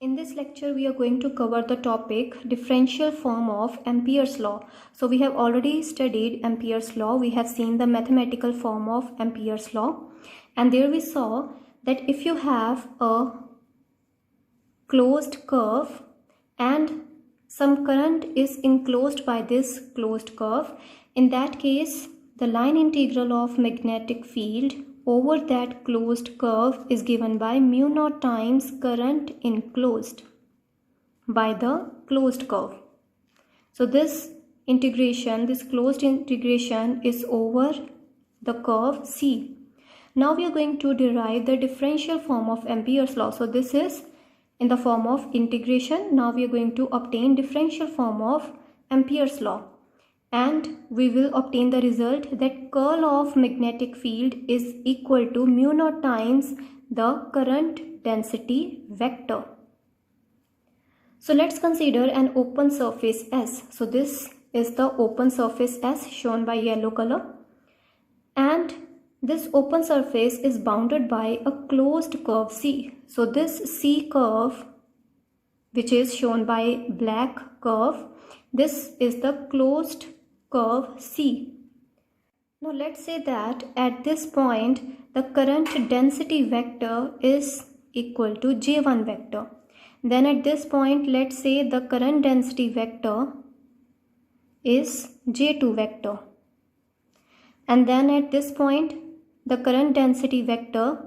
In this lecture, we are going to cover the topic differential form of Ampere's law. So we have already studied Ampere's law. We have seen the mathematical form of Ampere's law. And there we saw that if you have a closed curve and some current is enclosed by this closed curve, in that case, the line integral of magnetic field over that closed curve is given by mu naught times current enclosed by the closed curve. So this integration, this closed integration is over the curve C. Now we are going to derive the differential form of Ampere's law. So this is in the form of integration. Now we are going to obtain differential form of Ampere's law. And we will obtain the result that curl of magnetic field is equal to mu naught times the current density vector. So let's consider an open surface S. So this is the open surface S shown by yellow color. And this open surface is bounded by a closed curve C. So this C curve, which is shown by black curve, this is the closed curve C. Now let's say that at this point the current density vector is equal to J1 vector. Then at this point let's say the current density vector is J2 vector. And then at this point the current density vector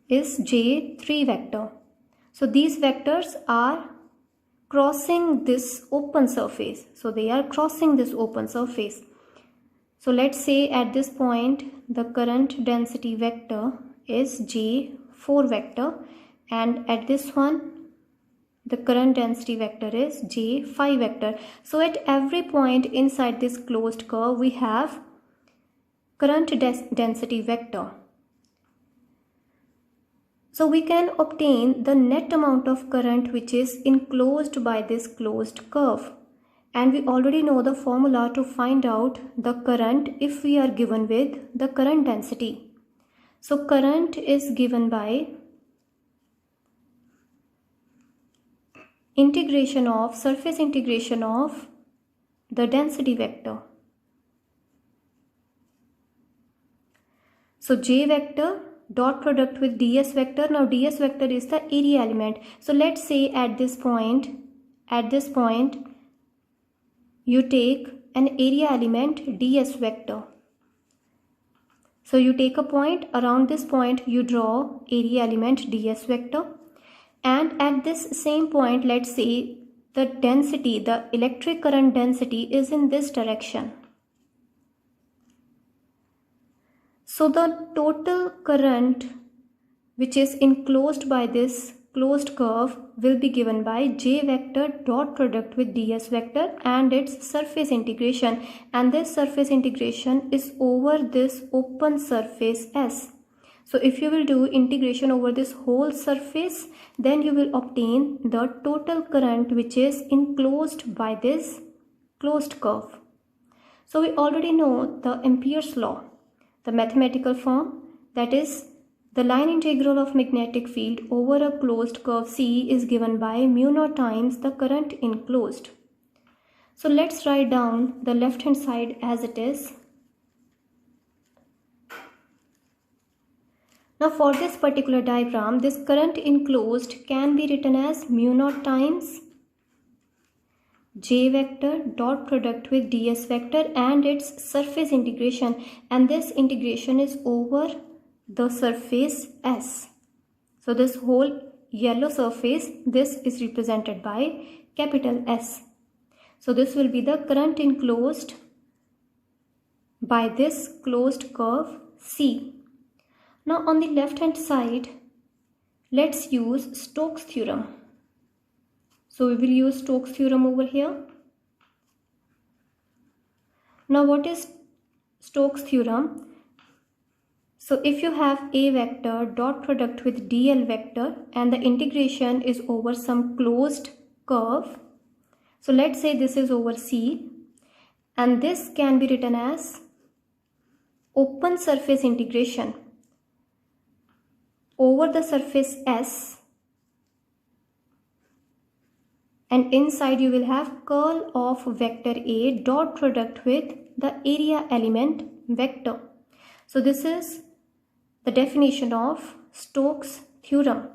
is J3 vector. So these vectors are crossing this open surface. So they are crossing this open surface. So let's say at this point the current density vector is J4 vector, and at this one the current density vector is J5 vector. So at every point inside this closed curve we have current density vector. So we can obtain the net amount of current which is enclosed by this closed curve. And we already know the formula to find out the current if we are given with the current density. So current is given by surface integration of the density vector. So J vector dot product with ds vector. Now ds vector is the area element. So let's say at this point you take an area element ds vector. So you take a point, around this point you draw area element ds vector, and at this same point let's say the density, the electric current density is in this direction. So the total current which is enclosed by this closed curve will be given by J vector dot product with ds vector and its surface integration, and this surface integration is over this open surface S. So if you will do integration over this whole surface, then you will obtain the total current which is enclosed by this closed curve. So we already know the Ampere's law. The mathematical form, that is the line integral of magnetic field over a closed curve C is given by mu naught times the current enclosed. So let's write down the left hand side as it is. Now for this particular diagram, this current enclosed can be written as mu naught times J vector dot product with ds vector and its surface integration, and this integration is over the surface S. So this whole yellow surface, this is represented by capital S. So this will be the current enclosed by this closed curve C. Now on the left hand side, let's use Stokes theorem. So we will use Stokes theorem over here. Now what is Stokes theorem? So if you have A vector dot product with dl vector and the integration is over some closed curve. So let's say this is over C, and this can be written as open surface integration over the surface S, and inside you will have curl of vector A dot product with the area element vector. So this is the definition of Stokes theorem.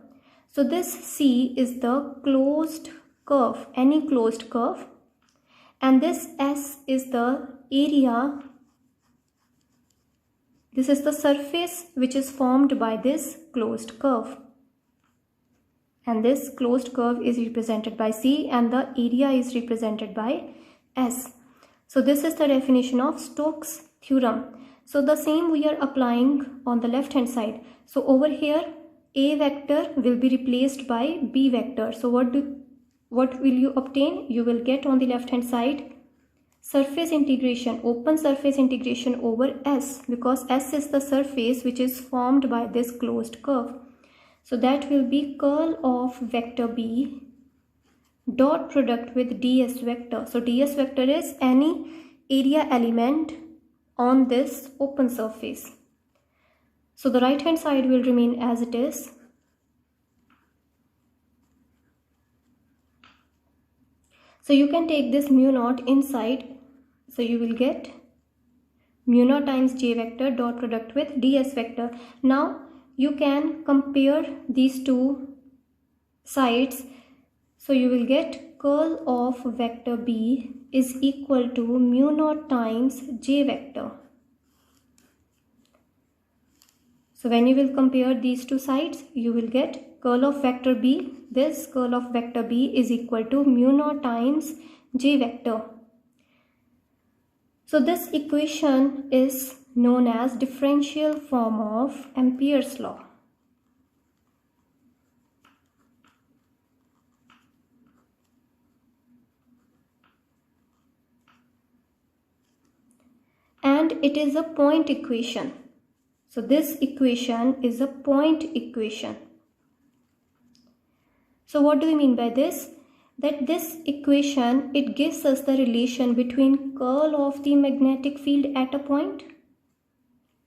So this C is the closed curve, any closed curve, and this S is the area. This is the surface which is formed by this closed curve. And this closed curve is represented by C and the area is represented by S. So this is the definition of Stokes theorem. So the same we are applying on the left hand side. So over here A vector will be replaced by B vector. So what will you obtain? You will get on the left hand side surface integration, open surface integration over S, because S is the surface which is formed by this closed curve. So that will be curl of vector B dot product with ds vector. So ds vector is any area element on this open surface. So the right hand side will remain as it is. So you can take this mu naught inside. So you will get mu naught times j vector dot product with ds vector. Now you can compare these two sides. So you will get curl of vector B is equal to mu naught times j vector. So when you will compare these two sides, you will get curl of vector B. This curl of vector B is equal to mu naught times j vector. So this equation is known as differential form of Ampere's law. And it is a point equation. So this equation is a point equation. So what do we mean by this? That this equation, it gives us the relation between curl of the magnetic field at a point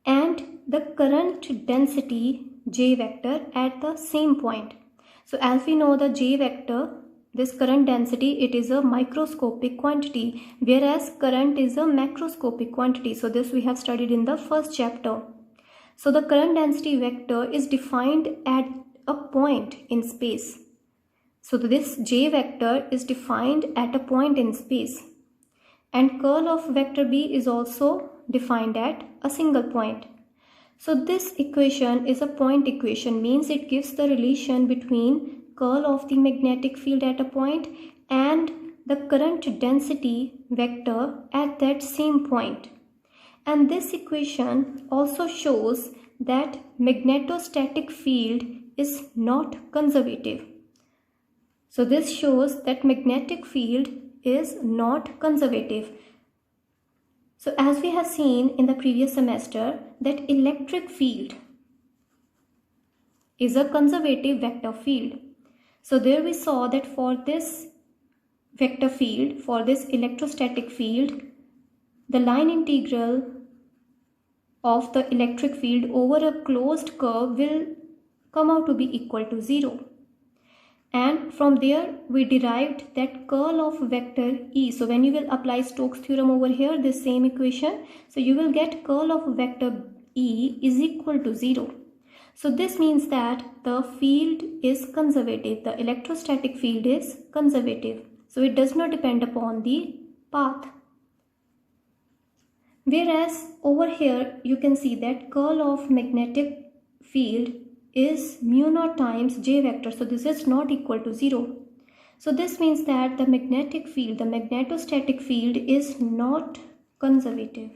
and the current density J vector at the same point. So as we know, the J vector, this current density, it is a microscopic quantity, whereas current is a macroscopic quantity. So this we have studied in the first chapter. So the current density vector is defined at a point in space. So this J vector is defined at a point in space, and curl of vector B is also defined at a single point. So this equation is a point equation, means it gives the relation between curl of the magnetic field at a point and the current density vector at that same point. And this equation also shows that magnetostatic field is not conservative. So this shows that magnetic field is not conservative. So as we have seen in the previous semester, that electric field is a conservative vector field. So there we saw that for this vector field, for this electrostatic field, the line integral of the electric field over a closed curve will come out to be equal to 0. And from there we derived that curl of vector E. So when you will apply Stokes theorem over here, this same equation, so you will get curl of vector E is equal to 0. So this means that the field is conservative, the electrostatic field is conservative. So it does not depend upon the path. Whereas over here you can see that curl of magnetic field is mu naught times j vector. So this is not equal to 0. So this means that the magnetic field, the magnetostatic field is not conservative.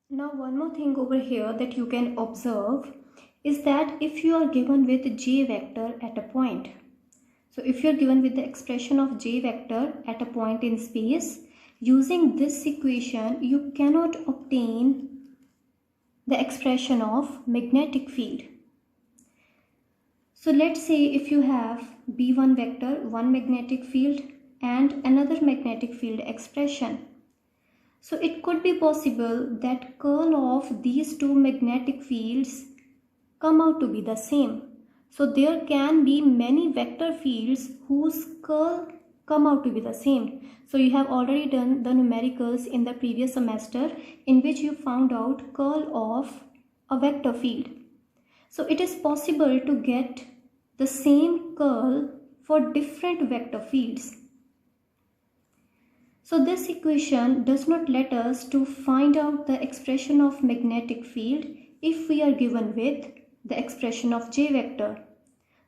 Now one more thing over here that you can observe is that if you are given with j vector at a point, so if you are given with the expression of j vector at a point in space, using this equation you cannot obtain the expression of magnetic field. So let's say if you have B1 vector, one magnetic field and another magnetic field expression. So it could be possible that curl of these two magnetic fields come out to be the same. So there can be many vector fields whose curl come out to be the same. So you have already done the numericals in the previous semester in which you found out curl of a vector field. So it is possible to get the same curl for different vector fields. So this equation does not let us to find out the expression of magnetic field if we are given with the expression of J vector.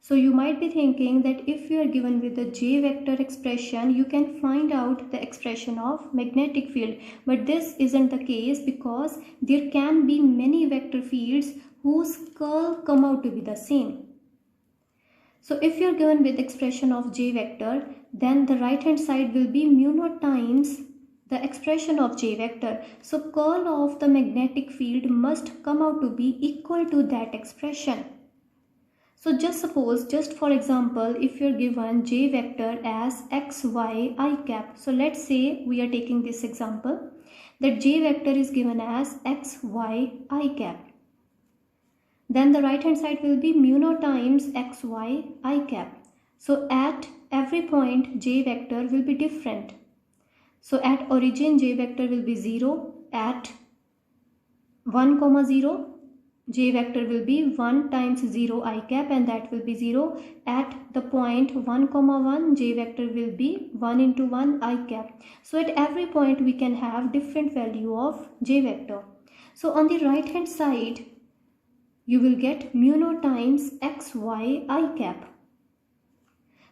So you might be thinking that if you are given with the J vector expression, you can find out the expression of magnetic field. But this isn't the case because there can be many vector fields whose curl come out to be the same. So if you are given with expression of J vector, then the right hand side will be mu naught times the expression of J vector. So curl of the magnetic field must come out to be equal to that expression. So just for example, if you're given J vector as x, y, I cap. So let's say we are taking this example that J vector is given as x, y, I cap. Then the right hand side will be mu naught times x, y, I cap. So at every point J vector will be different. So at origin J vector will be 0, at 1, 0, J vector will be 1 times 0 I cap and that will be 0. At the point 1, 1, J vector will be 1 into 1 I cap. So at every point we can have different value of J vector. So on the right hand side, you will get mu naught times x, y, I cap.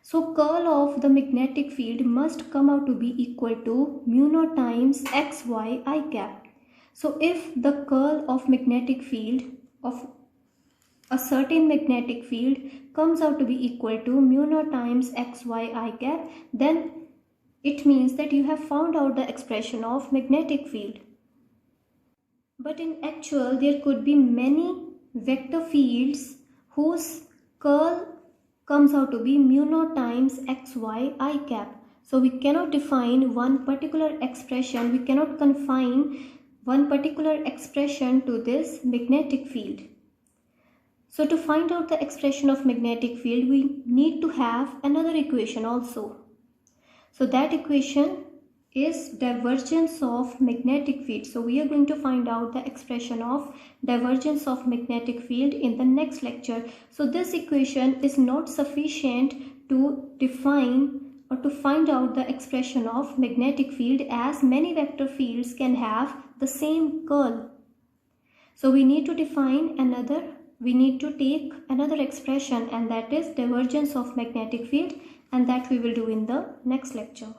So curl of the magnetic field must come out to be equal to mu naught times x, y, I cap. So if the curl of magnetic field of a certain magnetic field comes out to be equal to mu naught times x, y, I cap, then it means that you have found out the expression of magnetic field. But in actual, there could be many vector fields whose curl comes out to be mu naught times x, y, I cap. So we cannot define one particular expression, we cannot confine one particular expression to this magnetic field. So to find out the expression of magnetic field, we need to have another equation also. So that equation is divergence of magnetic field. So we are going to find out the expression of divergence of magnetic field in the next lecture. So this equation is not sufficient to define or to find out the expression of magnetic field, as many vector fields can have the same curl. So we need to take another expression, and that is divergence of magnetic field, and that we will do in the next lecture.